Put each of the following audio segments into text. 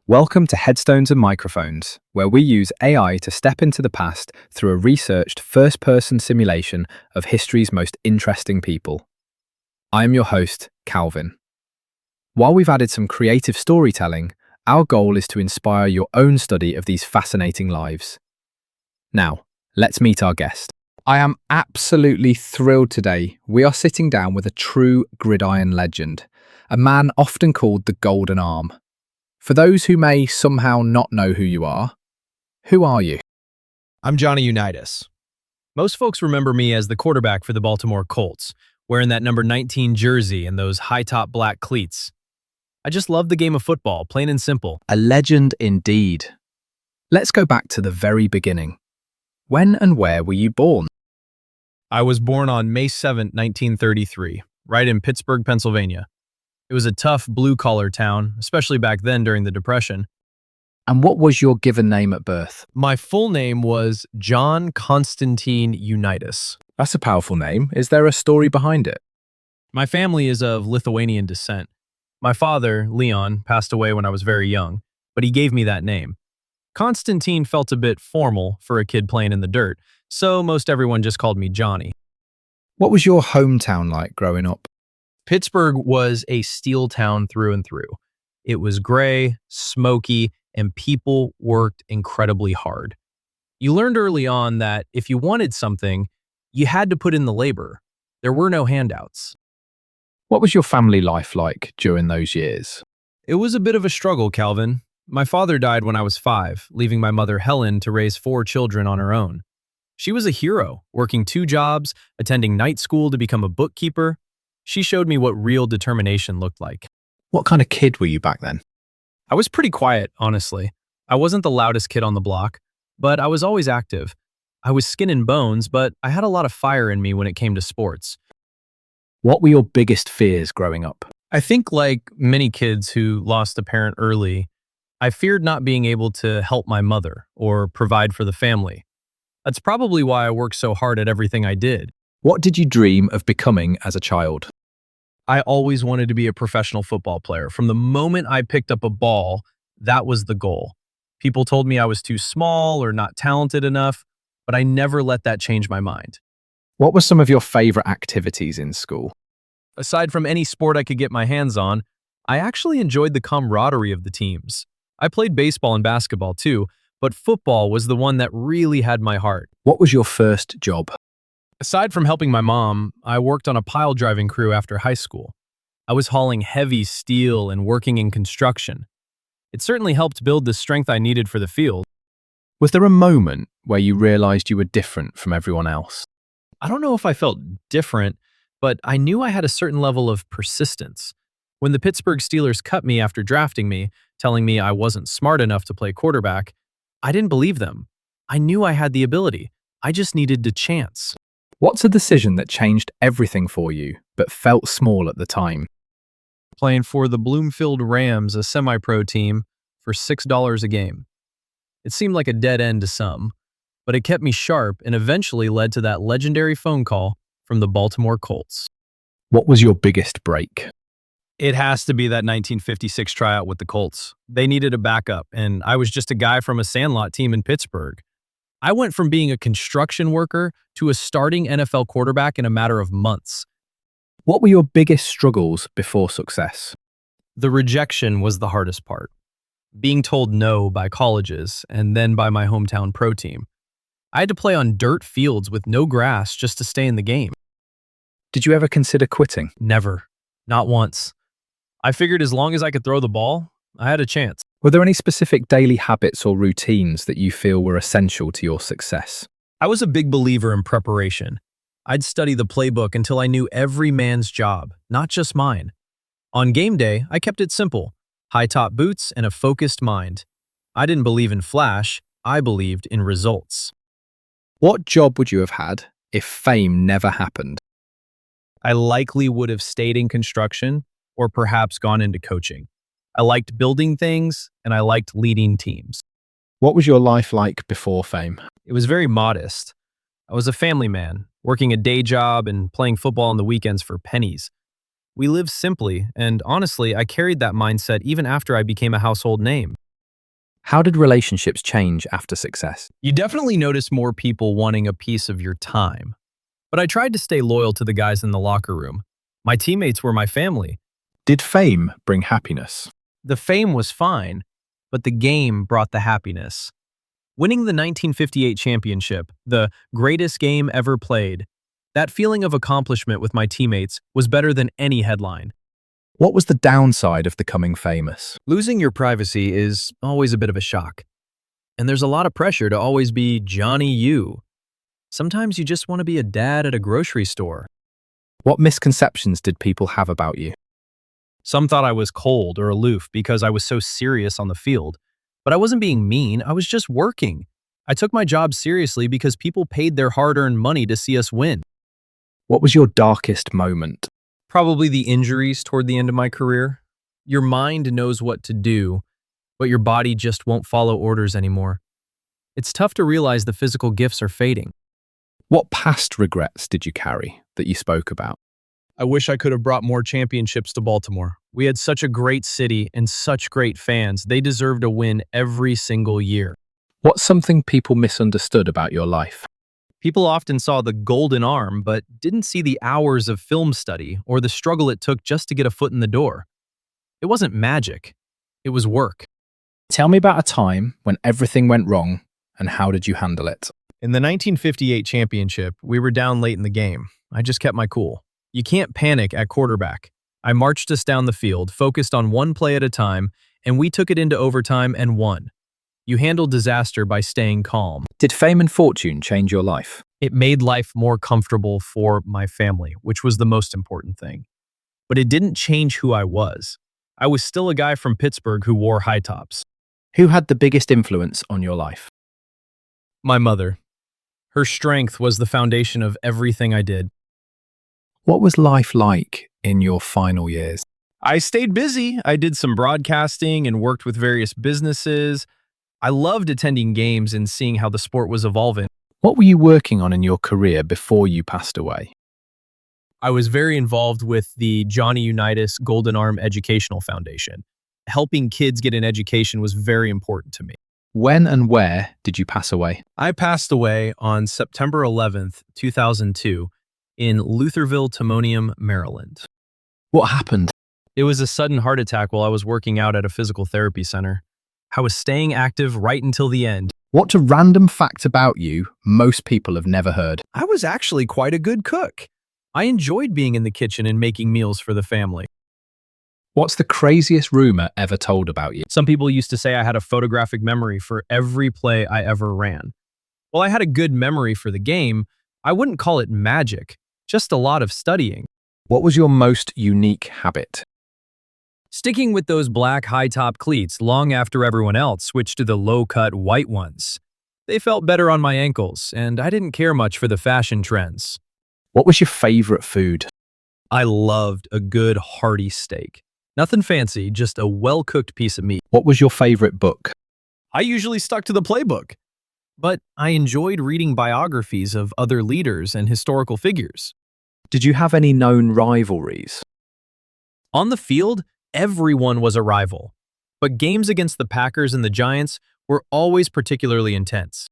Welcome to Headstones and Microphones, where we use AI to step into the past through a researched first-person simulation of history's most interesting people. I am your host, Calvin. While we've added some creative storytelling, our goal is to inspire your own study of these fascinating lives. Now, let's meet our guest. I am absolutely thrilled today. We are sitting down with a true gridiron legend, a man often called the Golden Arm. For those who may somehow not know who you are you? I'm Johnny Unitas. Most folks remember me as the quarterback for the Baltimore Colts, wearing that number 19 jersey and those high-top black cleats. I just love the game of football, plain and simple. A legend indeed. Let's go back to the very beginning. When and where were you born? I was born on May 7, 1933, right in Pittsburgh, Pennsylvania. It was a tough blue-collar town, especially back then during the Depression. And what was your given name at birth? My full name was John Constantine Unitas. That's a powerful name. Is there a story behind it? My family is of Lithuanian descent. My father, Leon, passed away when I was very young, but he gave me that name. Constantine felt a bit formal for a kid playing in the dirt, so most everyone just called me Johnny. What was your hometown like growing up? Pittsburgh was a steel town through and through. It was gray, smoky, and people worked incredibly hard. You learned early on that if you wanted something, you had to put in the labor. There were no handouts. What was your family life like during those years? It was a bit of a struggle, Calvin. My father died when I was 5, leaving my mother Helen to raise 4 children on her own. She was a hero, working 2 jobs, attending night school to become a bookkeeper. She showed me what real determination looked like. What kind of kid were you back then? I was pretty quiet, honestly. I wasn't the loudest kid on the block, but I was always active. I was skin and bones, but I had a lot of fire in me when it came to sports. What were your biggest fears growing up? I think like many kids who lost a parent early, I feared not being able to help my mother or provide for the family. That's probably why I worked so hard at everything I did. What did you dream of becoming as a child? I always wanted to be a professional football player. From the moment I picked up a ball, that was the goal. People told me I was too small or not talented enough, but I never let that change my mind. What were some of your favorite activities in school? Aside from any sport I could get my hands on, I actually enjoyed the camaraderie of the teams. I played baseball and basketball too, but football was the one that really had my heart. What was your first job? Aside from helping my mom, I worked on a pile driving crew after high school. I was hauling heavy steel and working in construction. It certainly helped build the strength I needed for the field. Was there a moment where you realized you were different from everyone else? I don't know if I felt different, but I knew I had a certain level of persistence. When the Pittsburgh Steelers cut me after drafting me, telling me I wasn't smart enough to play quarterback, I didn't believe them. I knew I had the ability. I just needed the chance. What's a decision that changed everything for you, but felt small at the time? Playing for the Bloomfield Rams, a semi-pro team, for $6 a game. It seemed like a dead end to some, but it kept me sharp and eventually led to that legendary phone call from the Baltimore Colts. What was your biggest break? It has to be that 1956 tryout with the Colts. They needed a backup, and I was just a guy from a sandlot team in Pittsburgh. I went from being a construction worker to a starting NFL quarterback in a matter of months. What were your biggest struggles before success? The rejection was the hardest part. Being told no by colleges and then by my hometown pro team. I had to play on dirt fields with no grass just to stay in the game. Did you ever consider quitting? Never. Not once. I figured as long as I could throw the ball, I had a chance. Were there any specific daily habits or routines that you feel were essential to your success? I was a big believer in preparation. I'd study the playbook until I knew every man's job, not just mine. On game day, I kept it simple. High-top boots and a focused mind. I didn't believe in flash, I believed in results. What job would you have had if fame never happened? I likely would have stayed in construction or perhaps gone into coaching. I liked building things and I liked leading teams. What was your life like before fame? It was very modest. I was a family man, working a day job and playing football on the weekends for pennies. We lived simply, and honestly, I carried that mindset even after I became a household name. How did relationships change after success? You definitely notice more people wanting a piece of your time. But I tried to stay loyal to the guys in the locker room. My teammates were my family. Did fame bring happiness? The fame was fine, but the game brought the happiness. Winning the 1958 championship, the greatest game ever played, that feeling of accomplishment with my teammates was better than any headline. What was the downside of becoming famous? Losing your privacy is always a bit of a shock. And there's a lot of pressure to always be Johnny you. Sometimes you just want to be a dad at a grocery store. What misconceptions did people have about you? Some thought I was cold or aloof because I was so serious on the field. But I wasn't being mean, I was just working. I took my job seriously because people paid their hard-earned money to see us win. What was your darkest moment? Probably the injuries toward the end of my career. Your mind knows what to do, but your body just won't follow orders anymore. It's tough to realize the physical gifts are fading. What past regrets did you carry that you spoke about? I wish I could have brought more championships to Baltimore. We had such a great city and such great fans. They deserve to win every single year. What's something people misunderstood about your life? People often saw the golden arm, but didn't see the hours of film study or the struggle it took just to get a foot in the door. It wasn't magic. It was work. Tell me about a time when everything went wrong and how did you handle it? In the 1958 championship, we were down late in the game. I just kept my cool. You can't panic at quarterback. I marched us down the field, focused on one play at a time, and we took it into overtime and won. You handle disaster by staying calm. Did fame and fortune change your life? It made life more comfortable for my family, which was the most important thing. But it didn't change who I was. I was still a guy from Pittsburgh who wore high tops. Who had the biggest influence on your life? My mother. Her strength was the foundation of everything I did. What was life like in your final years? I stayed busy. I did some broadcasting and worked with various businesses. I loved attending games and seeing how the sport was evolving. What were you working on in your career before you passed away? I was very involved with the Johnny Unitas Golden Arm Educational Foundation. Helping kids get an education was very important to me. When and where did you pass away? I passed away on September 11th, 2002, in Lutherville, Timonium, Maryland. What happened? It was a sudden heart attack while I was working out at a physical therapy center. I was staying active right until the end. What's a random fact about you most people have never heard? I was actually quite a good cook. I enjoyed being in the kitchen and making meals for the family. What's the craziest rumor ever told about you? Some people used to say I had a photographic memory for every play I ever ran. While I had a good memory for the game, I wouldn't call it magic, just a lot of studying. What was your most unique habit? Sticking with those black high-top cleats long after everyone else switched to the low-cut white ones. They felt better on my ankles, and I didn't care much for the fashion trends. What was your favorite food? I loved a good hearty steak. Nothing fancy, just a well-cooked piece of meat. What was your favorite book? I usually stuck to the playbook, but I enjoyed reading biographies of other leaders and historical figures. Did you have any known rivalries? On the field, everyone was a rival, but games against the Packers and the Giants were always particularly intense.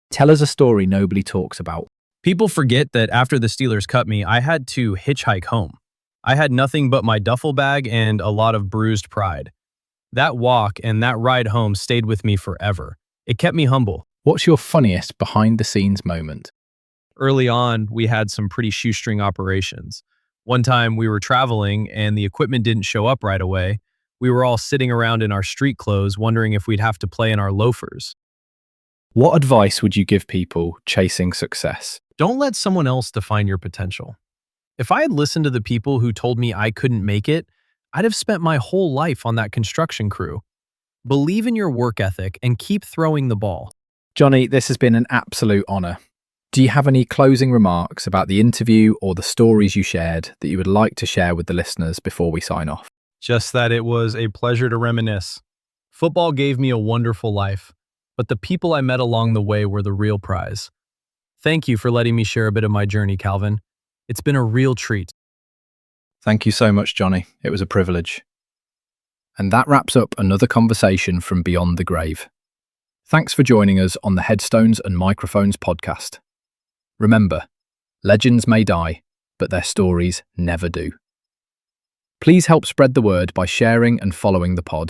Tell us a story nobody talks about. People forget that after the Steelers cut me, I had to hitchhike home. I had nothing but my duffel bag and a lot of bruised pride. That walk and that ride home stayed with me forever. It kept me humble. What's your funniest behind-the-scenes moment? Early on, we had some pretty shoestring operations. One time we were traveling and the equipment didn't show up right away. We were all sitting around in our street clothes wondering if we'd have to play in our loafers. What advice would you give people chasing success? Don't let someone else define your potential. If I had listened to the people who told me I couldn't make it, I'd have spent my whole life on that construction crew. Believe in your work ethic and keep throwing the ball. Johnny, this has been an absolute honor. Do you have any closing remarks about the interview or the stories you shared that you would like to share with the listeners before we sign off? Just that it was a pleasure to reminisce. Football gave me a wonderful life, but the people I met along the way were the real prize. Thank you for letting me share a bit of my journey, Calvin. It's been a real treat. Thank you so much, Johnny. It was a privilege. And that wraps up another conversation from Beyond the Grave. Thanks for joining us on the Headstones and Microphones podcast. Remember, legends may die, but their stories never do. Please help spread the word by sharing and following the pod.